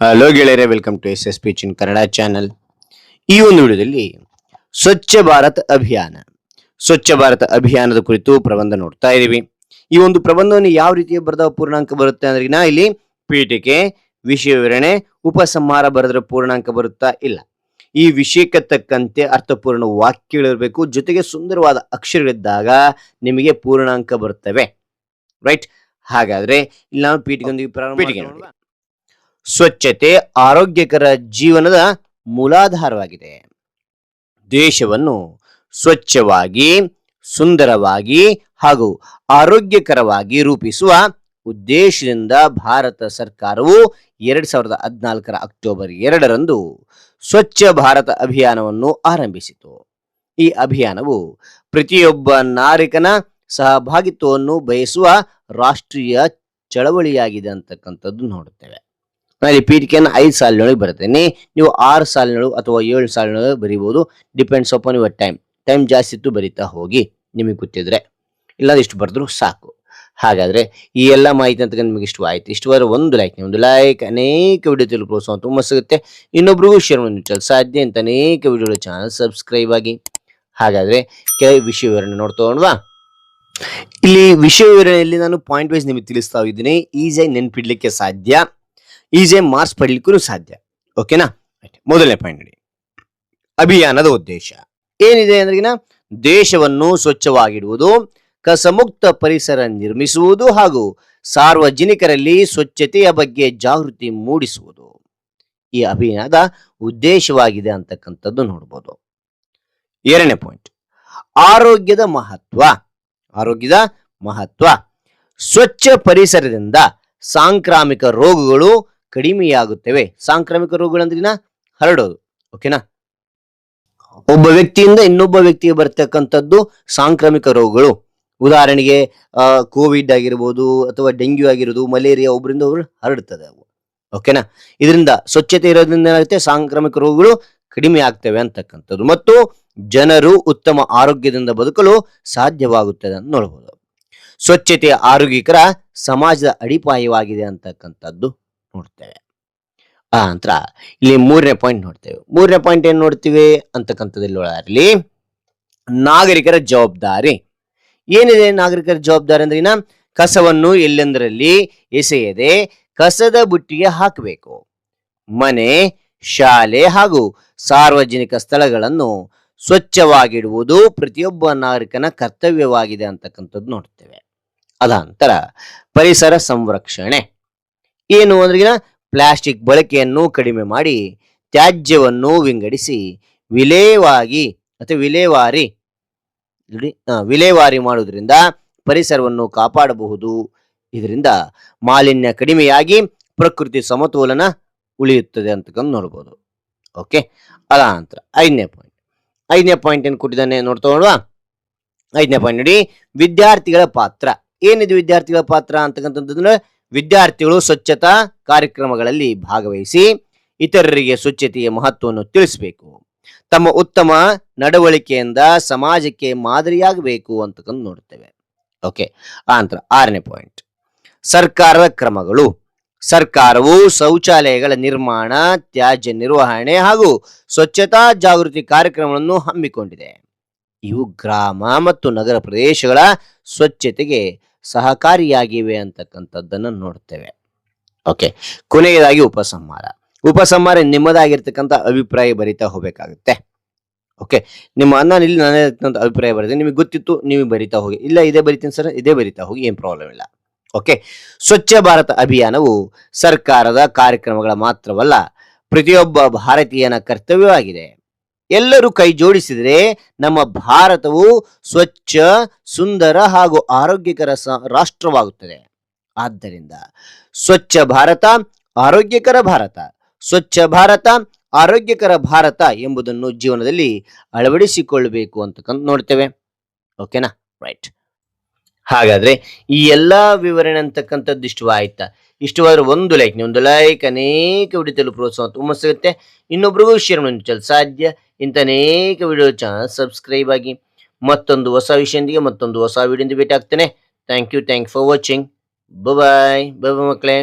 Hello ಗೆಳೆಯರೆ, welcome to S P in Kannada channel. ಈ ಒಂದು ವಿಡಿಯೋದಲ್ಲಿ ಸ್ವಚ್ಛ ಭಾರತ್ ಅಭಿಯಾನದ ಕುರಿತು ಪ್ರಬಂಧ ನೋಡ್ತಾ ಇದೀವಿ. ಈ ಒಂದು ಪ್ರಬಂಧವನ್ನು ಯಾವ ರೀತಿಯ ಬರೆದ ಪೂರ್ಣಾಂಕ ಬರುತ್ತೆ ಅಂದ್ರೆ ಇಲ್ಲಿ ಪೀಠಿಕೆ, ವಿಷಯ ವಿವರಣೆ, ಉಪಸಂಹಾರ ಬರೆದ್ರೆ ಪೂರ್ಣಾಂಕ ಬರುತ್ತಾ ಇಲ್ಲ. ಈ ವಿಷಯಕ್ಕೆ ತಕ್ಕಂತೆ ಅರ್ಥಪೂರ್ಣ ವಾಕ್ಯಗಳಿರಬೇಕು, ಜೊತೆಗೆ ಸುಂದರವಾದ ಅಕ್ಷರಗಳಿದ್ದಾಗ ನಿಮಗೆ ಪೂರ್ಣಾಂಕ ಬರುತ್ತವೆ. ರೈಟ್. ಹಾಗಾದ್ರೆ ಇಲ್ಲಿ ನಾವು ಪೀಠಿಕೆಯೊಂದಿಗೆ ಪ್ರಾರಂಭ. ಸ್ವಚ್ಛತೆ ಆರೋಗ್ಯಕರ ಜೀವನದ ಮೂಲಾಧಾರವಾಗಿದೆ. ದೇಶವನ್ನು ಸ್ವಚ್ಛವಾಗಿ, ಸುಂದರವಾಗಿ ಹಾಗೂ ಆರೋಗ್ಯಕರವಾಗಿ ರೂಪಿಸುವ ಉದ್ದೇಶದಿಂದ ಭಾರತ ಸರ್ಕಾರವು 2014 ಅಕ್ಟೋಬರ್ 2ರಂದು ಸ್ವಚ್ಛ ಭಾರತ ಅಭಿಯಾನವನ್ನು ಆರಂಭಿಸಿತು. ಈ ಅಭಿಯಾನವು ಪ್ರತಿಯೊಬ್ಬ ನಾಗರಿಕನ ಸಹಭಾಗಿತ್ವವನ್ನು ಬಯಸುವ ರಾಷ್ಟ್ರೀಯ ಚಳವಳಿಯಾಗಿದೆ ಅಂತಕ್ಕಂಥದ್ದು ನೋಡುತ್ತೇವೆ. ನಾನು ಈ ಪೀಠಿಕೆಯನ್ನು 5 ಸಾಲಿನೊಳಗೆ ಬರ್ತೇನೆ. ನೀವು 6 ಸಾಲಿನೊಳಗೆ ಅಥವಾ 7 ಸಾಲಿನೊಳಗೆ ಬರೀಬಹುದು. ಡಿಪೆಂಡ್ಸ್ ಅಪಾನ್ ಯುವರ್ ಟೈಮ್ ಜಾಸ್ತಿ ಇತ್ತು ಬರೀತಾ ಹೋಗಿ, ನಿಮಗೆ ಗೊತ್ತಿದ್ರೆ. ಇಲ್ಲ ಇಷ್ಟು ಬರೆದ್ರು ಸಾಕು. ಹಾಗಾದ್ರೆ ಈ ಎಲ್ಲ ಮಾಹಿತಿ ಅಂತ ನಿಮಗೆ ಇಷ್ಟವಾಯಿತು. ಇಷ್ಟವಾದ್ರೆ ಒಂದು ಲೈಕ್ ಅನೇಕ ವಿಡಿಯೋ ತಿಳಿದು ಪ್ರೋತ್ಸಾಹ ತುಂಬ ಸಿಗುತ್ತೆ. ಇನ್ನೊಬ್ರಿಗೂ ಶೇರ್ ಮಾಡಿ ಸಾಧ್ಯ ಅಂತ ಅನೇಕ ವಿಡಿಯೋಗಳ ಚಾನಲ್ ಸಬ್ಸ್ಕ್ರೈಬ್ ಆಗಿ. ಹಾಗಾದ್ರೆ ಕೆಲವು ವಿಷಯ ವಿವರಣೆ ನೋಡ್ತೋಣವಾ. ಇಲ್ಲಿ ವಿಷಯ ವಿವರಣೆಯಲ್ಲಿ ನಾನು ಪಾಯಿಂಟ್ ವೈಸ್ ನಿಮಗೆ ತಿಳಿಸ್ತಾ ಇದ್ದೀನಿ. ಈಸಿಯಾಗಿ ನೆನ್ಪಿಡ್ಲಿಕ್ಕೆ ಸಾಧ್ಯ, ಈಸಿಯಾಗಿ ಮಾರ್ಕ್ಸ್ ಪಡೀಲಿಕ್ಕೂ ಸಾಧ್ಯ. ಓಕೆನಾ? ಮೊದಲನೇ ಪಾಯಿಂಟ್ ನೋಡಿ, ಅಭಿಯಾನದ ಉದ್ದೇಶ ಏನಿದೆ ಅಂದ್ರೆ ದೇಶವನ್ನು ಸ್ವಚ್ಛವಾಗಿಡುವುದು, ಕಸಮುಕ್ತ ಪರಿಸರ ನಿರ್ಮಿಸುವುದು ಹಾಗೂ ಸಾರ್ವಜನಿಕರಲ್ಲಿ ಸ್ವಚ್ಛತೆಯ ಬಗ್ಗೆ ಜಾಗೃತಿ ಮೂಡಿಸುವುದು ಈ ಅಭಿಯಾನದ ಉದ್ದೇಶವಾಗಿದೆ ಅಂತಕ್ಕಂಥದ್ದು ನೋಡಬಹುದು. ಎರಡನೇ ಪಾಯಿಂಟ್, ಆರೋಗ್ಯದ ಮಹತ್ವ. ಸ್ವಚ್ಛ ಪರಿಸರದಿಂದ ಸಾಂಕ್ರಾಮಿಕ ರೋಗಗಳು ಕಡಿಮೆಯಾಗುತ್ತವೆ. ಸಾಂಕ್ರಾಮಿಕ ರೋಗಗಳಂದ್ರಿನ ಹರಡೋದು. ಓಕೆನಾ? ಒಬ್ಬ ವ್ಯಕ್ತಿಯಿಂದ ಇನ್ನೊಬ್ಬ ವ್ಯಕ್ತಿಗೆ ಬರ್ತಕ್ಕಂಥದ್ದು ಸಾಂಕ್ರಾಮಿಕ ರೋಗಗಳು. ಉದಾಹರಣೆಗೆ ಕೋವಿಡ್ ಆಗಿರ್ಬೋದು, ಅಥವಾ ಡೆಂಗ್ಯೂ ಆಗಿರೋದು, ಮಲೇರಿಯಾ ಒಬ್ಬರಿಂದ ಒಬ್ರು ಹರಡ್ತದೆ ಅವು. ಓಕೆನಾ? ಇದರಿಂದ ಸ್ವಚ್ಛತೆ ಇರೋದ್ರಿಂದ ಏನಾಗುತ್ತೆ, ಸಾಂಕ್ರಾಮಿಕ ರೋಗಗಳು ಕಡಿಮೆ ಆಗ್ತವೆ ಅಂತಕ್ಕಂಥದ್ದು, ಮತ್ತು ಜನರು ಉತ್ತಮ ಆರೋಗ್ಯದಿಂದ ಬದುಕಲು ಸಾಧ್ಯವಾಗುತ್ತದೆ ಅಂತ ನೋಡಬಹುದು. ಸ್ವಚ್ಛತೆಯ ಆರೋಗ್ಯಕರ ಸಮಾಜದ ಅಡಿಪಾಯವಾಗಿದೆ ಅಂತಕ್ಕಂಥದ್ದು ನೋಡ್ತೇವೆ. ಆ ನಂತರ ಇಲ್ಲಿ ಮೂರನೇ ಪಾಯಿಂಟ್ ನೋಡ್ತೇವೆ. ಮೂರನೇ ಪಾಯಿಂಟ್ ಏನ್ ನೋಡ್ತೀವಿ ಅಂತಕ್ಕಂಥದ್ದಲ್ಲಿ ನಾಗರಿಕರ ಜವಾಬ್ದಾರಿ ಏನಿದೆ. ನಾಗರಿಕರ ಜವಾಬ್ದಾರಿ ಅಂದ್ರೆ ಕಸವನ್ನು ಎಲ್ಲೆಂದರಲ್ಲಿ ಎಸೆಯದೆ ಕಸದ ಬುಟ್ಟಿಗೆ ಹಾಕಬೇಕು. ಮನೆ, ಶಾಲೆ ಹಾಗೂ ಸಾರ್ವಜನಿಕ ಸ್ಥಳಗಳನ್ನು ಸ್ವಚ್ಛವಾಗಿಡುವುದು ಪ್ರತಿಯೊಬ್ಬ ನಾಗರಿಕನ ಕರ್ತವ್ಯವಾಗಿದೆ ಅಂತಕ್ಕಂಥದ್ದು ನೋಡ್ತೇವೆ. ಅದಾನಂತರ ಪರಿಸರ ಸಂರಕ್ಷಣೆ ಏನು ಅಂದ್ರೆ ಪ್ಲಾಸ್ಟಿಕ್ ಬಳಕೆಯನ್ನು ಕಡಿಮೆ ಮಾಡಿ ತ್ಯಾಜ್ಯವನ್ನು ವಿಂಗಡಿಸಿ ವಿಲೇವಾರಿ ಮಾಡುವುದರಿಂದ ಪರಿಸರವನ್ನು ಕಾಪಾಡಬಹುದು. ಇದರಿಂದ ಮಾಲಿನ್ಯ ಕಡಿಮೆಯಾಗಿ ಪ್ರಕೃತಿ ಸಮತೋಲನ ಉಳಿಯುತ್ತದೆ ಅಂತಕ್ಕಂಥ ನೋಡಬಹುದು. ಓಕೆ. ಅದ ನಂತರ ಐದನೇ ಪಾಯಿಂಟ್ ಏನು ಕೊಟ್ಟಿದ್ದಾನೆ ನೋಡ್ತಾ. ಐದನೇ ಪಾಯಿಂಟ್ ನೋಡಿ, ವಿದ್ಯಾರ್ಥಿಗಳ ಪಾತ್ರ ಏನಿದೆ. ವಿದ್ಯಾರ್ಥಿಗಳ ಪಾತ್ರ ಅಂತಕ್ಕಂಥದ್ದು ವಿದ್ಯಾರ್ಥಿಗಳು ಸ್ವಚ್ಛತಾ ಕಾರ್ಯಕ್ರಮಗಳಲ್ಲಿ ಭಾಗವಹಿಸಿ ಇತರರಿಗೆ ಸ್ವಚ್ಛತೆಯ ಮಹತ್ವವನ್ನು ತಿಳಿಸಬೇಕು. ತಮ್ಮ ಉತ್ತಮ ನಡವಳಿಕೆಯಿಂದ ಸಮಾಜಕ್ಕೆ ಮಾದರಿಯಾಗಬೇಕು ಅಂತಕ್ಕಂಥ ನೋಡುತ್ತೇವೆ. ಓಕೆ. ಆನಂತರ ಆರನೇ ಪಾಯಿಂಟ್, ಸರ್ಕಾರದ ಕ್ರಮಗಳು. ಸರ್ಕಾರವು ಶೌಚಾಲಯಗಳ ನಿರ್ಮಾಣ, ತ್ಯಾಜ್ಯ ನಿರ್ವಹಣೆ ಹಾಗೂ ಸ್ವಚ್ಛತಾ ಜಾಗೃತಿ ಕಾರ್ಯಕ್ರಮಗಳನ್ನು ಹಮ್ಮಿಕೊಂಡಿದೆ. ಇವು ಗ್ರಾಮ ಮತ್ತು ನಗರ ಪ್ರದೇಶಗಳ ಸ್ವಚ್ಛತೆಗೆ ಸಹಕಾರಿಯಾಗಿವೆ ಅಂತಕ್ಕಂಥದ್ದನ್ನು ನೋಡ್ತೇವೆ. ಓಕೆ. ಕೊನೆಯದಾಗಿ ಉಪಸಂಹಾರ ನಿಮ್ಮದಾಗಿರ್ತಕ್ಕಂಥ ಅಭಿಪ್ರಾಯ ಬರಿತಾ ಹೋಗ್ಬೇಕಾಗುತ್ತೆ. ಓಕೆ. ನಾನು ಇಲ್ಲಿ ನಾನೇ ಅಭಿಪ್ರಾಯ ಬರೀತೀನಿ, ನಿಮಗೆ ಗೊತ್ತಿತ್ತು ನೀವು ಬರಿತಾ ಹೋಗಿ. ಇಲ್ಲ ಇದೇ ಬರಿತೀನಿ ಸರ್, ಇದೇ ಬರಿತಾ ಹೋಗಿ, ಏನ್ ಪ್ರಾಬ್ಲಮ್ ಇಲ್ಲ. ಓಕೆ. ಸ್ವಚ್ಛ ಭಾರತ ಅಭಿಯಾನವು ಸರ್ಕಾರದ ಕಾರ್ಯಕ್ರಮಗಳ ಮಾತ್ರವಲ್ಲ, ಪ್ರತಿಯೊಬ್ಬ ಭಾರತೀಯನ ಕರ್ತವ್ಯವಾಗಿದೆ. ಎಲ್ಲರೂ ಕೈ ಜೋಡಿಸಿದರೆ ನಮ್ಮ ಭಾರತವು ಸ್ವಚ್ಛ, ಸುಂದರ ಹಾಗೂ ಆರೋಗ್ಯಕರ ರಾಷ್ಟ್ರವಾಗುತ್ತದೆ. ಆದ್ದರಿಂದ ಸ್ವಚ್ಛ ಭಾರತ, ಆರೋಗ್ಯಕರ ಭಾರತ, ಸ್ವಚ್ಛ ಭಾರತ, ಆರೋಗ್ಯಕರ ಭಾರತ ಎಂಬುದನ್ನು ಜೀವನದಲ್ಲಿ ಅಳವಡಿಸಿಕೊಳ್ಳಬೇಕು ಅಂತಕ್ಕಂಥ ನೋಡ್ತೇವೆ. ಓಕೆನಾ? ರೈಟ್. ಹಾಗಾದ್ರೆ ಈ ಎಲ್ಲಾ ವಿವರಣೆ ಅಂತಕ್ಕಂಥದ್ದು ಇಷ್ಟವಾದ್ರೆ ಒಂದು ಲೈಕ್ ಅನೇಕ ವಿಡಿಯೋ ಪ್ರೋತ್ಸಾಹ ತುಂಬ ಸಿಗುತ್ತೆ. ಇನ್ನೊಬ್ರಿಗೂ ಶೇರ್ ಮಾಡಿ ಸಾಧ್ಯ. ಇಂಥ ಅನೇಕ ವಿಡಿಯೋ ಚಾನಲ್ ಸಬ್ಸ್ಕ್ರೈಬ್ ಆಗಿ. ಮತ್ತೊಂದು ಹೊಸ ವಿಷಯದೊಂದಿಗೆ ಮತ್ತೊಂದು ಹೊಸ ವಿಡಿಯೋದಿಂದ ಭೇಟಿ ಆಗ್ತೇನೆ. Thank you for watching. Bye ಮಕ್ಕಳೇ.